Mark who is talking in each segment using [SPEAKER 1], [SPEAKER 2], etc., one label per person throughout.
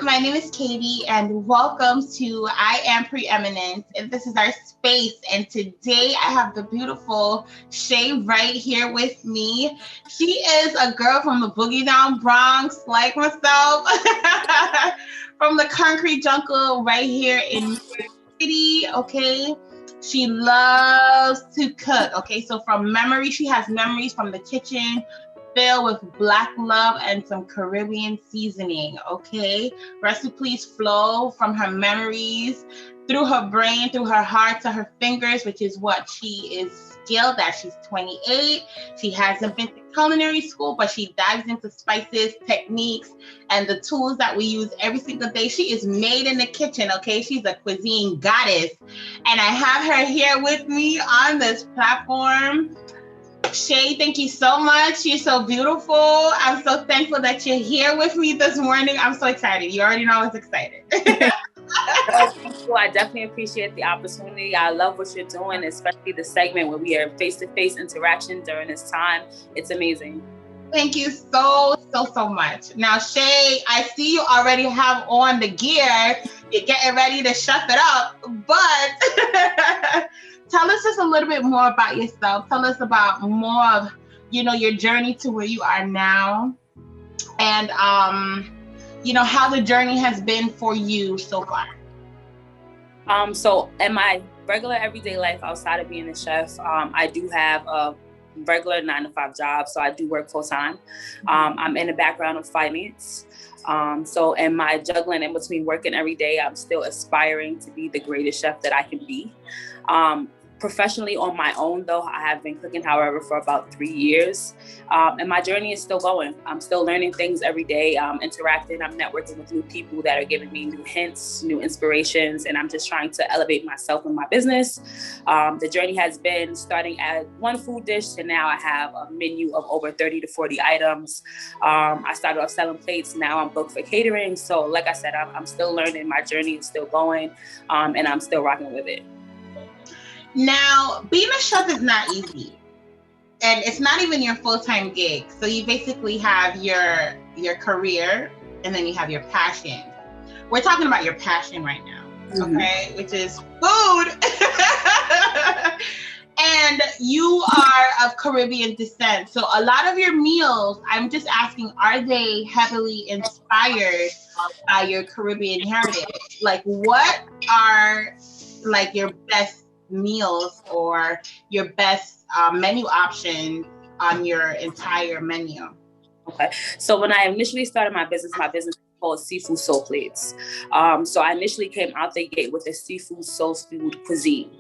[SPEAKER 1] My name is Katie, and welcome to IAmPreeminence. And this is our space. And today I have the beautiful Shay right here with me. She is a girl from the Boogie Down Bronx, like myself, from the concrete jungle right here in New York City. Okay. She loves to cook. Okay. So from memory, she has memories from the kitchen filled with black love and some Caribbean seasoning, okay? Recipes flow from her memories, through her brain, through her heart to her fingers, which is what she is skilled at. She's 28. She hasn't been to culinary school, but she dives into spices, techniques, and the tools that we use every single day. She is made in the kitchen, okay? She's a cuisine goddess. And I have her here with me on this platform. Shay, thank you so much. You're so beautiful. I'm so thankful that you're here with me this morning. I'm so excited. You already know I was excited.
[SPEAKER 2] Thank you. I definitely appreciate the opportunity. I love what you're doing, especially the segment where we are face-to-face interaction during this time. It's amazing.
[SPEAKER 1] Thank you so much. Now, Shay, I see you already have on the gear. You're getting ready to chef it up, but tell us just a little bit more about yourself. Tell us about more of, your journey to where you are now, and how the journey has been for you so far.
[SPEAKER 2] So in my regular everyday life outside of being a chef, I do have a regular 9-to-5 job. So I do work full time. I'm in a background of finance. So in my juggling in between working every day, I'm still aspiring to be the greatest chef that I can be. Professionally on my own, though, I have been cooking, however, for about 3 years. And my journey is still going. I'm still learning things every day, interacting. I'm networking with new people that are giving me new hints, new inspirations, and I'm just trying to elevate myself in my business. The journey has been starting at one food dish to now I have a menu of over 30 to 40 items. I started off selling plates. Now I'm booked for catering. So like I said, I'm still learning. My journey is still going, and I'm still rocking with it.
[SPEAKER 1] Now, being a chef is not easy, and it's not even your full-time gig. So you basically have your career, and then you have your passion. We're talking about your passion right now, okay? Which is food. And you are of Caribbean descent. So a lot of your meals, I'm just asking, are they heavily inspired by your Caribbean heritage? Like, what are your best meals or your best menu options on your entire menu?
[SPEAKER 2] Okay, so when I initially started my business is called Seafood Soul Plates. So I initially came out the gate with a seafood soul food cuisine.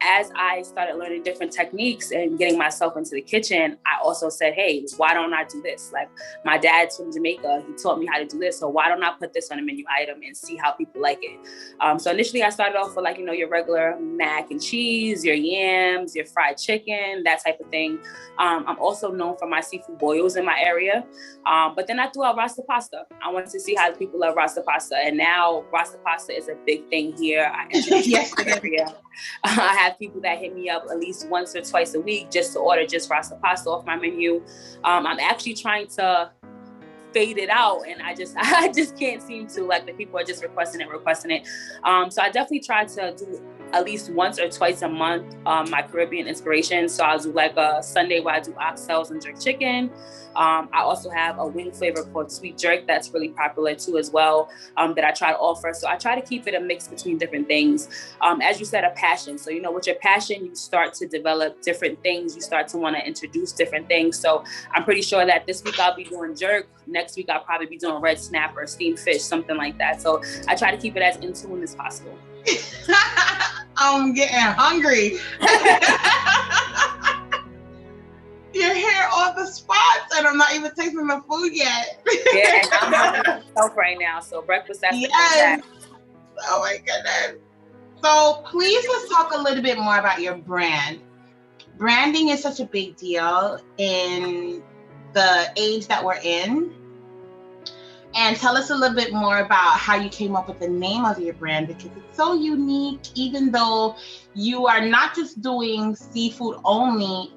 [SPEAKER 2] As I started learning different techniques and getting myself into the kitchen, I also said, hey, why don't I do this? Like, my dad's from Jamaica. He taught me how to do this. So why don't I put this on a menu item and see how people like it? So initially I started off with your regular mac and cheese, your yams, your fried chicken, that type of thing. I'm also known for my seafood boils in my area. But then I threw out rasta pasta. I wanted to see how people love rasta pasta. And now rasta pasta is a big thing here. I introduced the area. I have people that hit me up at least once or twice a week just to order just rasta pasta off my menu. I'm actually trying to fade it out, and I just can't seem to. The people are just requesting it. So I definitely try to do at least once or twice a month my Caribbean inspiration. So I'll do a Sunday where I do oxtails and jerk chicken. I also have a wing flavor called sweet jerk that's really popular too as well, that I try to offer. So I try to keep it a mix between different things. As you said, a passion. So, with your passion, you start to develop different things. You start to want to introduce different things. So I'm pretty sure that this week I'll be doing jerk. Next week I'll probably be doing red snapper, steamed fish, something like that. So I try to keep it as in tune as possible.
[SPEAKER 1] I'm getting hungry. You're here on the spots, and I'm not even tasting the food yet.
[SPEAKER 2] Yeah, and I'm hungry myself right now. So breakfast has to come back.
[SPEAKER 1] Oh my goodness. So please let's talk a little bit more about your brand. Branding is such a big deal in the age that we're in. And tell us a little bit more about how you came up with the name of your brand, because it's so unique, even though you are not just doing seafood only,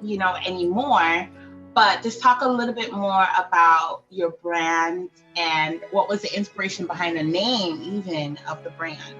[SPEAKER 1] anymore, but just talk a little bit more about your brand and what was the inspiration behind the name even of the brand.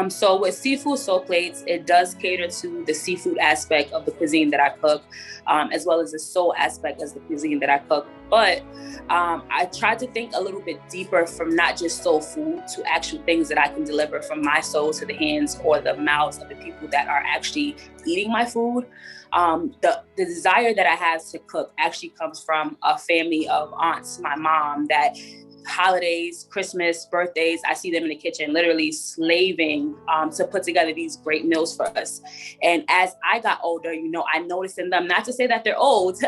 [SPEAKER 2] So with Seafood Soul Plates, it does cater to the seafood aspect of the cuisine that I cook, as well as the soul aspect as the cuisine that I cook. But I try to think a little bit deeper from not just soul food to actual things that I can deliver from my soul to the hands or the mouths of the people that are actually eating my food. The desire that I have to cook actually comes from a family of aunts, my mom, that holidays, Christmas, birthdays, I see them in the kitchen literally slaving to put together these great meals for us. And as I got older, you know, I noticed in them, not to say that they're old,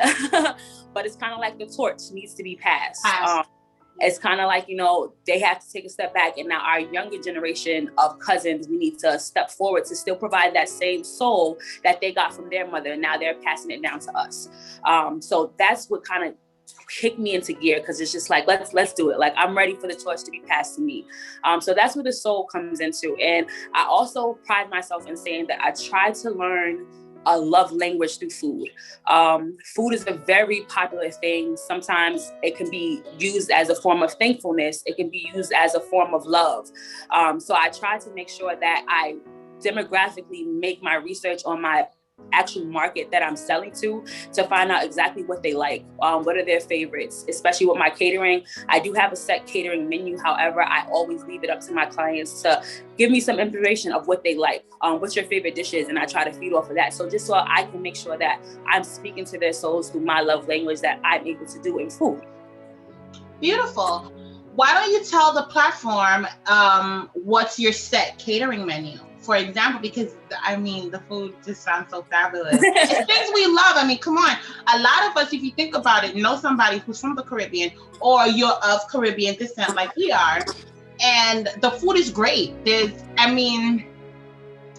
[SPEAKER 2] but it's kind of like the torch needs to be passed. It's kind of like, you know, they have to take a step back. And now our younger generation of cousins, we need to step forward to still provide that same soul that they got from their mother. And now they're passing it down to us. So that's what kind of kick me into gear, because it's just like, let's do it. Like, I'm ready for the torch to be passed to me. So that's where the soul comes into. And I also pride myself in saying that I try to learn a love language through food. Food is a very popular thing. Sometimes it can be used as a form of thankfulness. It can be used as a form of love. So I try to make sure that I demographically make my research on my actual market that I'm selling to find out exactly what they like. What are their favorites, especially with my catering. I do have a set catering menu. However, I always leave it up to my clients to give me some information of what they like. What's your favorite dishes? And I try to feed off of that. So just so I can make sure that I'm speaking to their souls through my love language that I'm able to do in food.
[SPEAKER 1] Beautiful. Why don't you tell the platform what's your set catering menu? For example, because I mean, the food just sounds so fabulous. It's things we love. I mean, come on. A lot of us, if you think about it, know somebody who's from the Caribbean or you're of Caribbean descent like we are. And the food is great. I mean,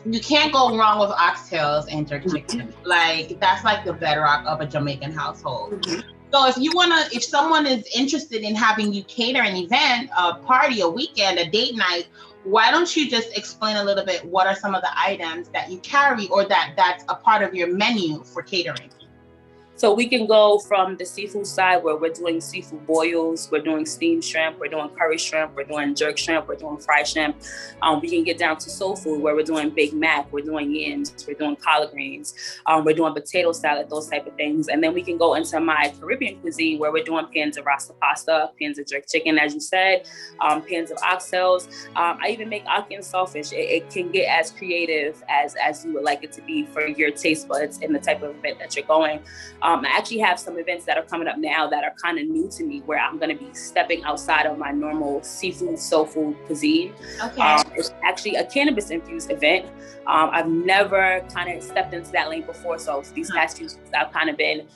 [SPEAKER 1] you can't go wrong with oxtails and jerk chicken. Like, that's like the bedrock of a Jamaican household. So if someone is interested in having you cater an event, a party, a weekend, a date night, why don't you just explain a little bit what are some of the items that you carry or that's a part of your menu for catering?
[SPEAKER 2] So we can go from the seafood side where we're doing seafood boils, we're doing steamed shrimp, we're doing curry shrimp, we're doing jerk shrimp, we're doing fried shrimp. We can get down to soul food where we're doing Big Mac, we're doing yams, we're doing collard greens, we're doing potato salad, those type of things. And then we can go into my Caribbean cuisine where we're doing pans of rasta pasta, pans of jerk chicken, as you said, pans of oxtails. I even make ackee and saltfish. It can get as creative as you would like it to be for your taste buds and the type of event that you're going. I actually have some events that are coming up now that are kind of new to me where I'm going to be stepping outside of my normal seafood, soul food cuisine.
[SPEAKER 1] Okay.
[SPEAKER 2] It's actually a cannabis infused event. I've never kind of stepped into that lane before. So these past few weeks, I've kind of been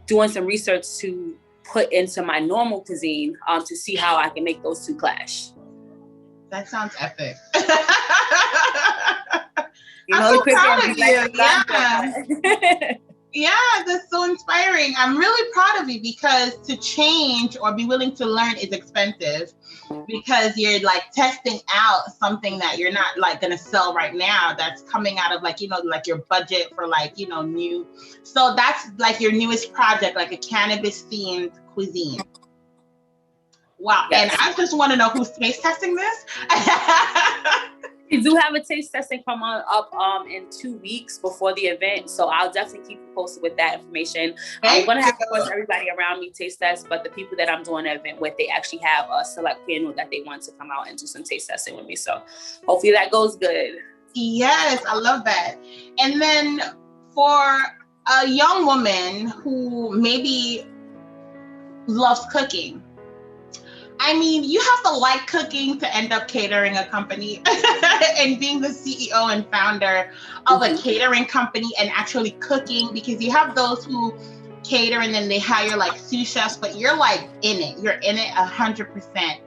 [SPEAKER 2] doing some research to put into my normal cuisine to see how I can make those two clash.
[SPEAKER 1] That sounds epic.
[SPEAKER 2] I'm
[SPEAKER 1] so proud of you. Yeah. Yeah, that's so inspiring. I'm really proud of you because to change or be willing to learn is expensive because you're like testing out something that you're not like going to sell right now that's coming out of like, you know, like your budget for like, you know, new. So that's like your newest project, like a cannabis themed cuisine. Wow. Yes. And I just want to know who's taste testing this.
[SPEAKER 2] We do have a taste testing coming up in 2 weeks before the event. So I'll definitely keep you posted with that information. I'm going to have, of course, everybody around me taste test, but the people that I'm doing the event with, they actually have a select panel that they want to come out and do some taste testing with me. So hopefully that goes good.
[SPEAKER 1] Yes, I love that. And then for a young woman who maybe loves cooking, I mean, you have to like cooking to end up catering a company and being the CEO and founder of a catering company and actually cooking, because you have those who cater and then they hire like sous chefs, but you're like in it. You're in it 100%.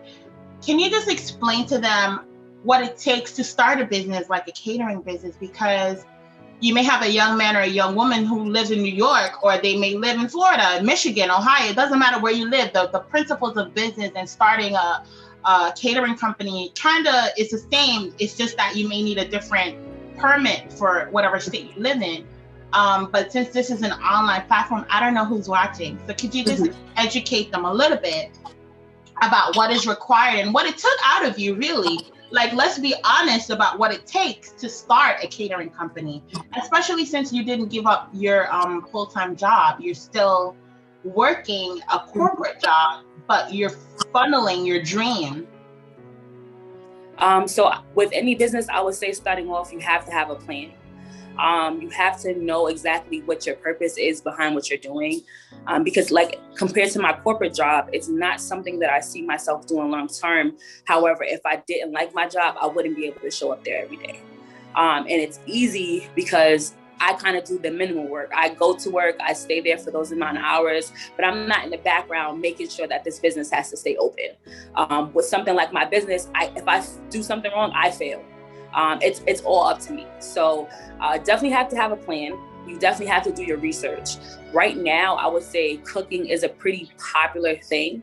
[SPEAKER 1] Can you just explain to them what it takes to start a business like a catering business? Because you may have a young man or a young woman who lives in New York, or they may live in Florida, Michigan, Ohio. It doesn't matter where you live. The principles of business and starting a catering company kind of is the same. It's just that you may need a different permit for whatever state you live in. But since this is an online platform, I don't know who's watching. So could you just educate them a little bit about what is required and what it took out of you, really? Like, let's be honest about what it takes to start a catering company, especially since you didn't give up your full-time job. You're still working a corporate job, but you're funneling your dream.
[SPEAKER 2] So with any business, I would say starting off, you have to have a plan. You have to know exactly what your purpose is behind what you're doing. Because like compared to my corporate job, it's not something that I see myself doing long term. However, if I didn't like my job, I wouldn't be able to show up there every day. And it's easy because I kind of do the minimal work. I go to work, I stay there for those amount of hours, but I'm not in the background making sure that this business has to stay open. With something like my business, if I do something wrong, I fail. It's all up to me. So definitely have to have a plan. You definitely have to do your research. Right now, I would say cooking is a pretty popular thing.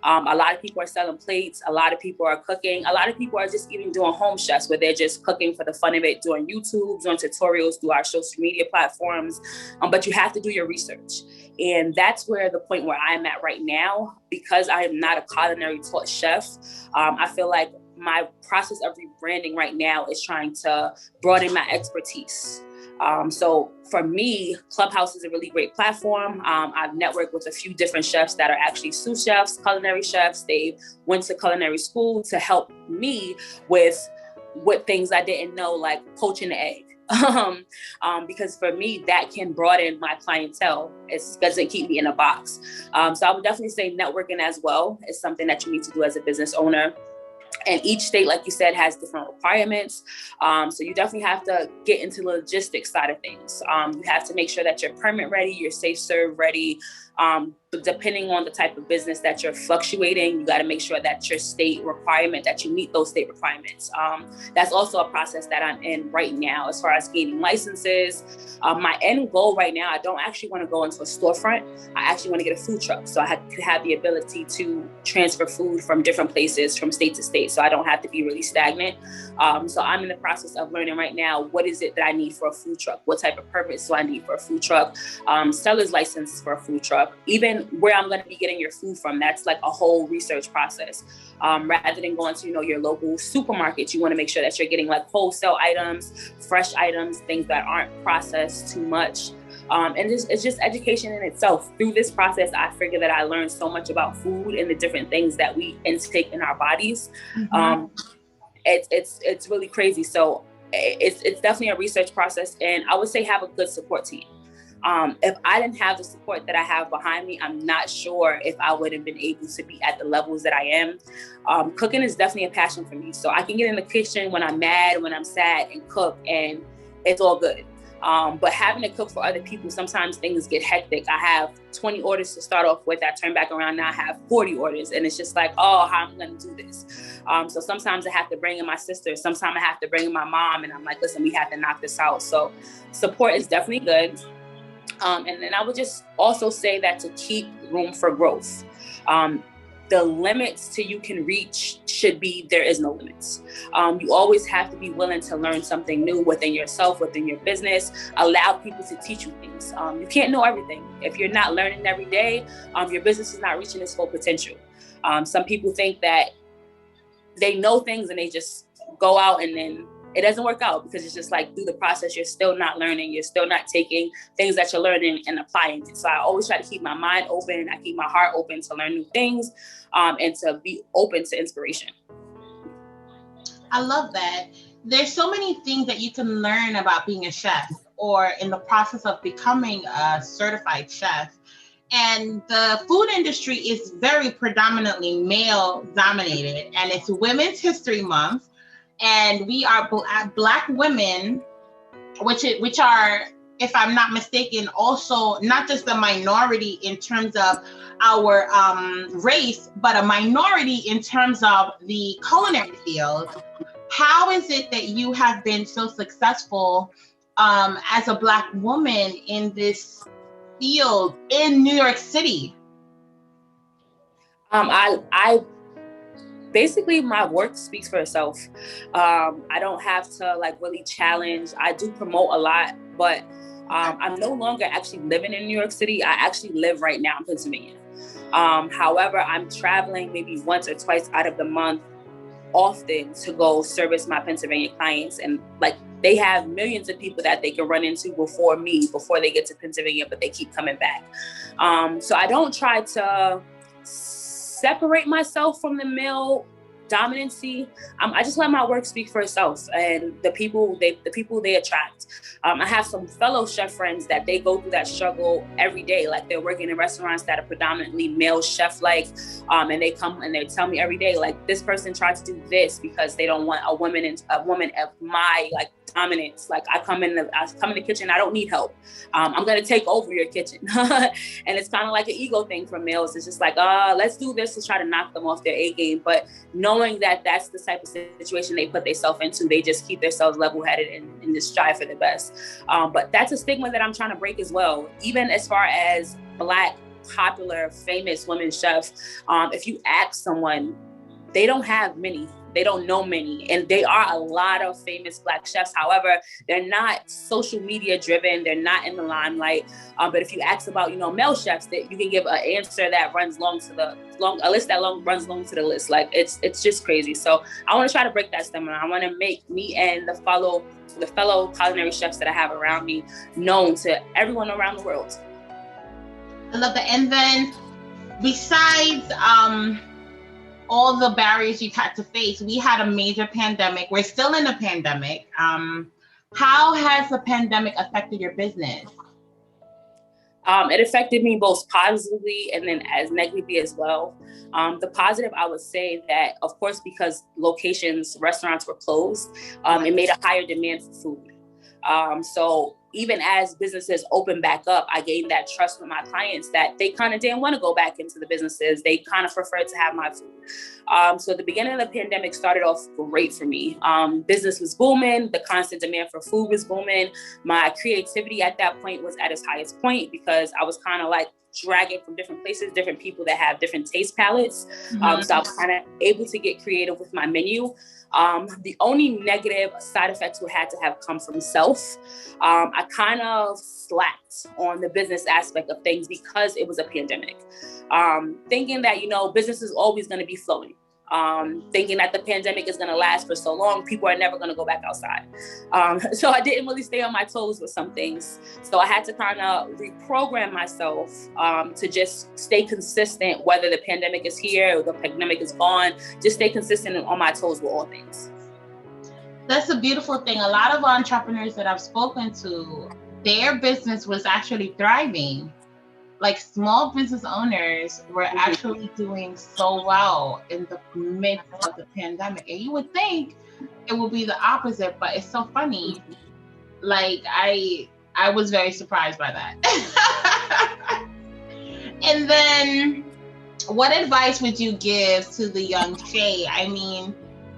[SPEAKER 2] A lot of people are selling plates. A lot of people are cooking. A lot of people are just even doing home chefs where they're just cooking for the fun of it, doing YouTube, doing tutorials through our social media platforms. But you have to do your research. And that's where the point where I'm at right now, because I am not a culinary taught chef. I feel like my process of rebranding right now is trying to broaden my expertise. So for me, Clubhouse is a really great platform. I've networked with a few different chefs that are actually sous chefs, culinary chefs. They went to culinary school to help me with things I didn't know, like poaching the egg. Because for me, that can broaden my clientele. It doesn't keep me in a box. So I would definitely say networking as well is something that you need to do as a business owner. And each state, like you said, has different requirements. So you definitely have to get into the logistics side of things. You have to make sure that you're permit ready, you're safe serve ready. But depending on the type of business that you're fluctuating, you got to make sure that your state requirement, that you meet those state requirements. That's also a process that I'm in right now as far as gaining licenses. My end goal right now, I don't actually want to go into a storefront. I actually want to get a food truck. So I have the ability to transfer food from different places, from state to state. So I don't have to be really stagnant. So I'm in the process of learning right now, what is it that I need for a food truck? What type of permits do I need for a food truck? Seller's license for a food truck, even where I'm going to be getting your food from. That's like a whole research process. Rather than going to, your local supermarket, you want to make sure that you're getting like wholesale items, fresh items, things that aren't processed too much. And it's just education in itself. Through this process, I figured that I learned so much about food and the different things that we intake in our bodies. Mm-hmm. It's really crazy. So it's definitely a research process, and I would say have a good support team. If I didn't have the support that I have behind me, I'm not sure if I would have been able to be at the levels that I am. Cooking is definitely a passion for me. So I can get in the kitchen when I'm mad, when I'm sad, and cook, and it's all good. But having to cook for other people, sometimes things get hectic. I have 20 orders to start off with. I turn back around, now I have 40 orders. And it's just like, how am I going to do this? So sometimes I have to bring in my sister. Sometimes I have to bring in my mom. And I'm like, listen, we have to knock this out. So support is definitely good. And then I would just also say that to keep room for growth. The limits to you can reach should be, there is no limits. You always have to be willing to learn something new within yourself, within your business. Allow people to teach you things. You can't know everything. If you're not learning every day, your business is not reaching its full potential. Some people think that they know things and they just go out and then it doesn't work out, because it's just like through the process, you're still not learning. You're still not taking things that you're learning and applying it. So I always try to keep my mind open. I keep my heart open to learn new things and to be open to inspiration.
[SPEAKER 1] I love that. There's so many things that you can learn about being a chef or in the process of becoming a certified chef. And the food industry is very predominantly male dominated, and it's Women's History Month. And we are Black women, which are, if I'm not mistaken, also not just a minority in terms of our race, but a minority in terms of the culinary field. How is it that you have been so successful as a Black woman in this field in New York City?
[SPEAKER 2] I basically, my work speaks for itself. I don't have to really challenge. I do promote a lot, but I'm no longer actually living in New York City. I actually live right now in Pennsylvania. However, I'm traveling maybe once or twice out of the month often to go service my Pennsylvania clients. And like, they have millions of people that they can run into before they get to Pennsylvania, but they keep coming back. So I don't try to separate myself from the male dominancy. I just let my work speak for itself, and the people they attract. I have some fellow chef friends that they go through that struggle every day. Like, they're working in restaurants that are predominantly male chef-like, and they come and they tell me every day, like, this person tried to do this because they don't want a woman of my like dominance. Like, I come in the kitchen, I don't need help. I'm gonna take over your kitchen. And it's kind of like an ego thing for males. It's just like, let's do this to try to knock them off their A game. But knowing that that's the type of situation they put themselves into, they just keep themselves level-headed and just strive for the best. But that's a stigma that I'm trying to break as well. Even as far as Black, popular, famous women chefs, if you ask someone, they don't have many. They don't know many. And there are a lot of famous Black chefs. However, they're not social media driven. They're not in the limelight. But if you ask about, male chefs, that you can give an answer that runs runs long to the list. Like, it's just crazy. So I want to try to break that stigma. I want to make me and the fellow culinary chefs that I have around me known to everyone around the world.
[SPEAKER 1] I love that. And then besides, all the barriers you've had to face, we had a major pandemic. We're still in a pandemic. How has the pandemic affected your business?
[SPEAKER 2] It affected me both positively and then as negatively as well. The positive, I would say that, of course, because restaurants were closed, it made a higher demand for food. So even as businesses open back up, I gained that trust with my clients that they kind of didn't want to go back into the businesses. They kind of preferred to have my food. So the beginning of the pandemic started off great for me. Business was booming. The constant demand for food was booming. My creativity at that point was at its highest point because I was kind of like dragging from different places, different people that have different taste palettes.
[SPEAKER 1] Mm-hmm.
[SPEAKER 2] So I was kind of able to get creative with my menu. The only negative side effects would have to have come from self. I kind of slacked on the business aspect of things because it was a pandemic. Thinking that, business is always going to be flowing. Thinking that the pandemic is going to last for so long, people are never going to go back outside. So I didn't really stay on my toes with some things. So I had to kind of reprogram myself to just stay consistent, whether the pandemic is here or the pandemic is gone, just stay consistent and on my toes with all things.
[SPEAKER 1] That's a beautiful thing. A lot of entrepreneurs that I've spoken to, their business was actually thriving. Like, small business owners were actually doing so well in the midst of the pandemic. And you would think it would be the opposite, but it's so funny. Like, I was very surprised by that. And then what advice would you give to the young Shay? I mean,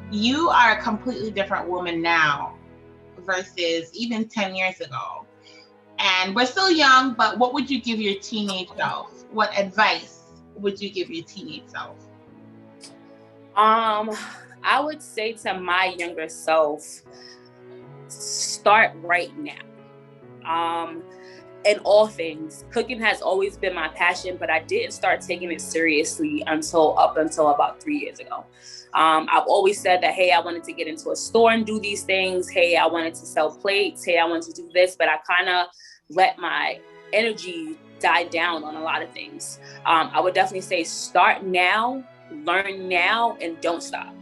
[SPEAKER 1] you are a completely different woman now versus even 10 years ago. And we're still young, but what would you give your teenage self? What advice would you give your teenage self?
[SPEAKER 2] I would say to my younger self, start right now. In all things, cooking has always been my passion, but I didn't start taking it seriously until about 3 years ago. I've always said that, hey, I wanted to get into a store and do these things. Hey, I wanted to sell plates. Hey, I wanted to do this, but I kind of let my energy die down on a lot of things. I would definitely say start now, learn now, and don't stop.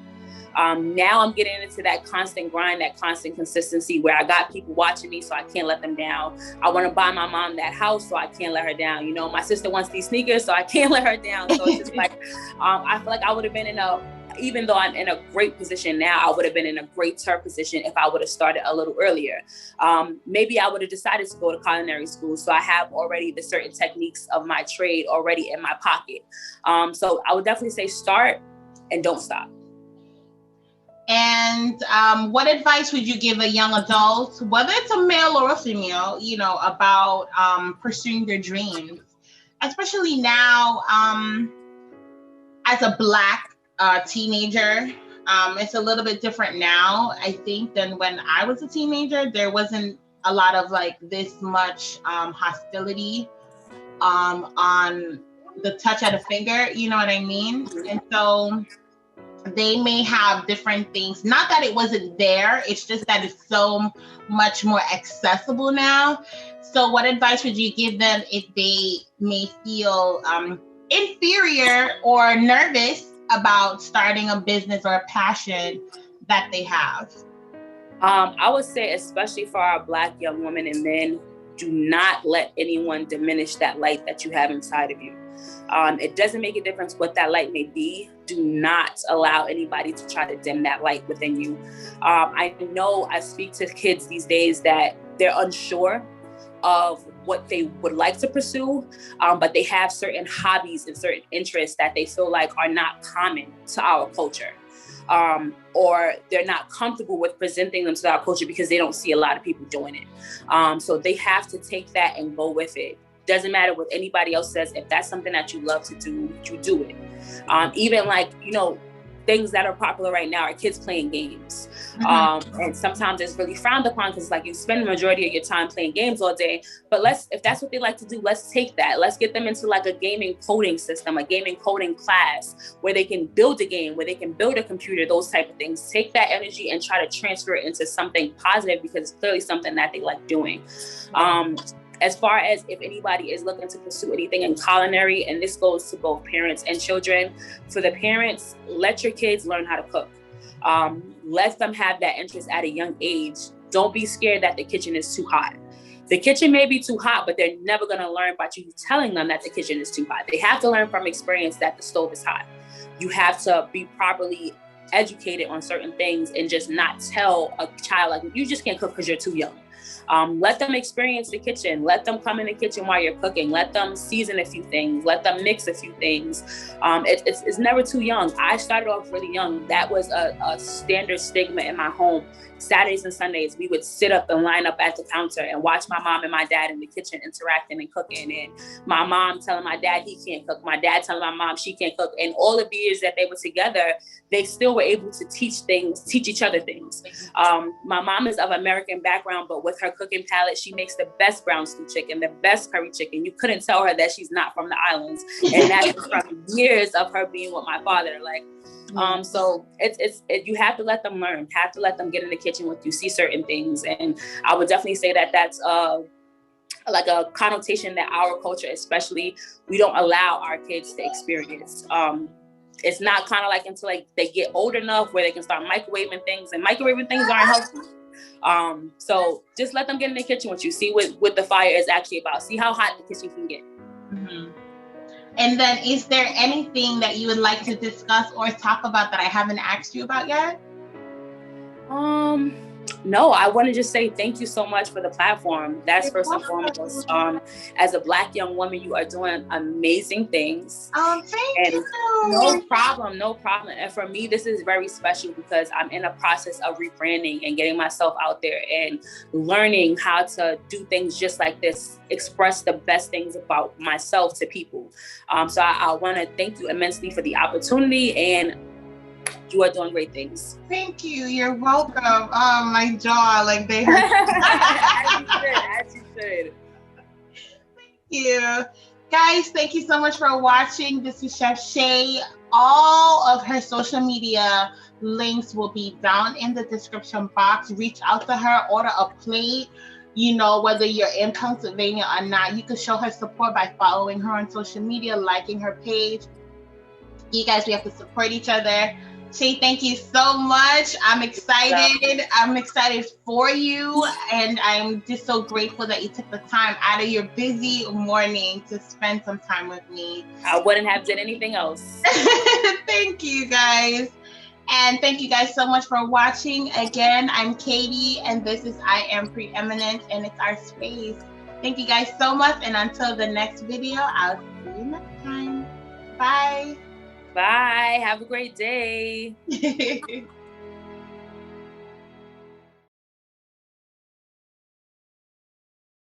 [SPEAKER 2] Now I'm getting into that constant grind, that constant consistency where I got people watching me, so I can't let them down. I want to buy my mom that house, so I can't let her down. My sister wants these sneakers, so I can't let her down. So it's just like, I feel like I would have been even though I'm in a great position now, I would have been in a greater position if I would have started a little earlier. Maybe I would have decided to go to culinary school. So I have already the certain techniques of my trade already in my pocket. So I would definitely say start and don't stop.
[SPEAKER 1] And what advice would you give a young adult, whether it's a male or a female, about pursuing their dreams, especially now as a Black teenager? It's a little bit different now, I think, than when I was a teenager. There wasn't a lot of like this much hostility on the touch of the finger, you know what I mean? And so they may have different things. Not that it wasn't there, it's just that it's so much more accessible now. So what advice would you give them if they may feel inferior or nervous about starting a business or a passion that they have?
[SPEAKER 2] I would say, especially for our Black young women and men, do not let anyone diminish that light that you have inside of you. It doesn't make a difference what that light may be. Do not allow anybody to try to dim that light within you. I know I speak to kids these days that they're unsure of what they would like to pursue, but they have certain hobbies and certain interests that they feel like are not common to our culture. Or they're not comfortable with presenting them to our culture because they don't see a lot of people doing it. So they have to take that and go with it. Doesn't matter what anybody else says. If that's something that you love to do, you do it. Even like, things that are popular right now are kids playing games. And sometimes it's really frowned upon because like you spend the majority of your time playing games all day. But if that's what they like to do, let's take that. Let's get them into like a gaming coding system, a gaming coding class where they can build a game, where they can build a computer, those type of things. Take that energy and try to transfer it into something positive because it's clearly something that they like doing. As far as if anybody is looking to pursue anything in culinary, and this goes to both parents and children, for the parents, let your kids learn how to cook. Let them have that interest at a young age. Don't be scared that the kitchen is too hot. The kitchen may be too hot, but they're never going to learn by you telling them that the kitchen is too hot. They have to learn from experience that the stove is hot. You have to be properly educated on certain things and just not tell a child like you just can't cook because you're too young. Let them experience the kitchen. Let them come in the kitchen while you're cooking. Let them season a few things. Let them mix a few things. It's never too young. I started off really young. That was a standard stigma in my home. Saturdays and Sundays, we would sit up and line up at the counter and watch my mom and my dad in the kitchen interacting and cooking. And my mom telling my dad he can't cook. My dad telling my mom she can't cook. And all of the years that they were together, they still were able to teach each other things. My mom is of American background, but with her cooking palette, she makes the best brown stew chicken, the best curry chicken. You couldn't tell her that she's not from the islands. And that's from years of her being with my father. So you have to let them learn, have to let them get in the kitchen with you, see certain things. And I would definitely say that that's like a connotation that our culture, especially, we don't allow our kids to experience. It's not kind of like until like they get old enough where they can start microwaving things, and microwaving things aren't healthy. So just let them get in the kitchen with you. See what the fire is actually about. See how hot the kitchen can get.
[SPEAKER 1] Mm-hmm. And then is there anything that you would like to discuss or talk about that I haven't asked you about yet?
[SPEAKER 2] No, I want to just say thank you so much for the platform. That's first and foremost. As a Black young woman, you are doing amazing things.
[SPEAKER 1] Thank you.
[SPEAKER 2] No problem. And for me, this is very special because I'm in a process of rebranding and getting myself out there and learning how to do things just like this, express the best things about myself to people. So I want to thank you immensely for the opportunity, and you are doing great things.
[SPEAKER 1] Thank you. You're welcome. Oh, my jaw, like they hurt.
[SPEAKER 2] As you should.
[SPEAKER 1] Thank you. Guys, thank you so much for watching. This is Chef Shay. All of her social media links will be down in the description box. Reach out to her, order a plate. Whether you're in Pennsylvania or not, you can show her support by following her on social media, liking her page. You guys, we have to support each other. Shay, thank you so much. I'm excited. I'm excited for you. And I'm just so grateful that you took the time out of your busy morning to spend some time with me.
[SPEAKER 2] I wouldn't have done anything else.
[SPEAKER 1] Thank you, guys. And thank you guys so much for watching. Again, I'm Katie, and this is IAmPreeminence, and it's our space. Thank you guys so much. And until the next video, I'll see you next time. Bye.
[SPEAKER 2] Bye. Have a great day.